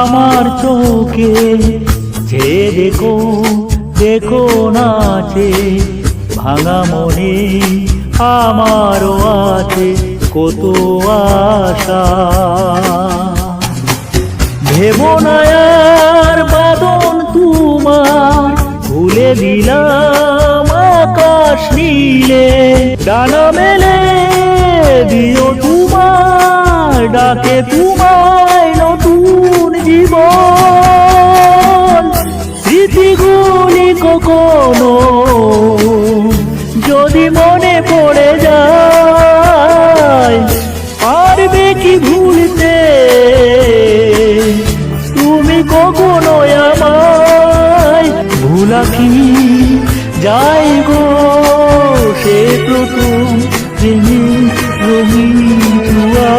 আমার চোখে যে দেখো দেখো নাচে ভাঙা মনে আমারও আছে কত আশা। ভেবো না আর বাদন তোমার ভুলে দিলাম আকাশ নীলে। ডানা মেলে দিও তোমার ডাকে তোমায় নতুন জীবন। স্মৃতিগুলি কখনো যদি মনে পড়ে যায় পারবে কি ভুলতে তুমি কখনো আমায়। ভুলা কি যাই গো সে প্রথম প্রেমের রঙিন জুয়া।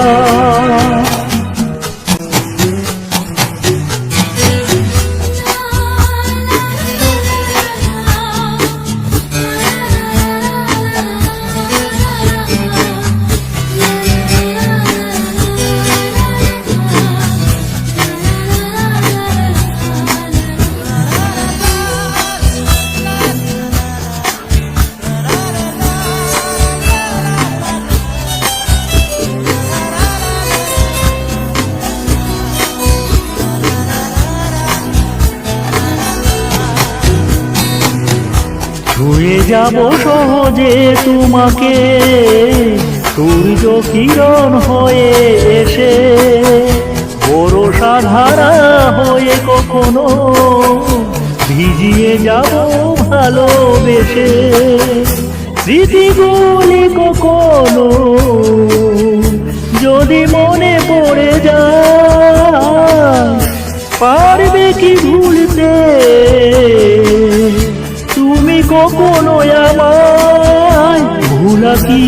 ছুঁয়ে যাব সহজে তোমাকে সূর্য কিরণ হয়ে এসে। বরষা ধারা হয়ে কখনো ভিজিয়ে যাব ভালোবেসে। স্মৃতিগুলি কখনো যদি মনে পড়ে যায় পারবে কি ভুলতে তুমি কখনো আমায়। ভুলা কি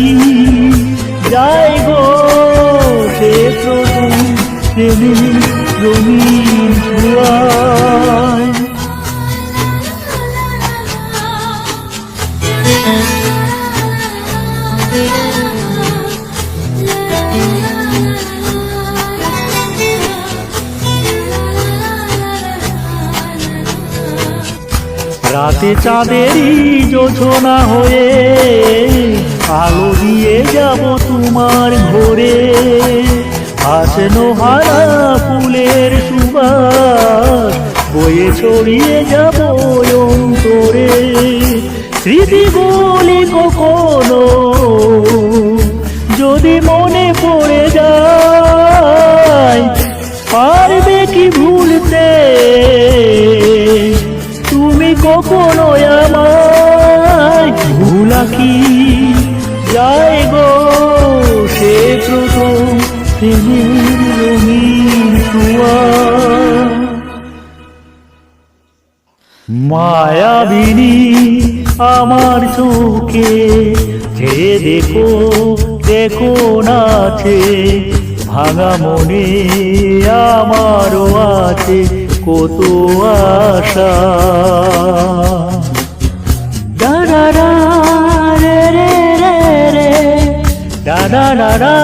যাই গো সে প্রথম প্রেমের রঙিন ছোঁয়ায়। রাতে চাঁদেরই যোজনা হয়ে আলো দিয়ে যাব তোমার ঘরে। আসনো হারা ফুলের সুবাস বয়ে ছড়িয়ে যাব অন্তরে। স্মৃতিগুলি কখনো যদি মনে পড়ে যায় পারবে কি ভুলতে তুমি কখনো আমায়। ভুলা কি যায় গো সে প্রথম প্রেমের রঙিন ছোঁয়া। মায়াবিনী আমার চোখে যে দেখো দেখো নাচে ভাঙা মনে আমারও আছে কত আশা। ডা ডা ডা রে রে রে ডা ডা ডা ডা।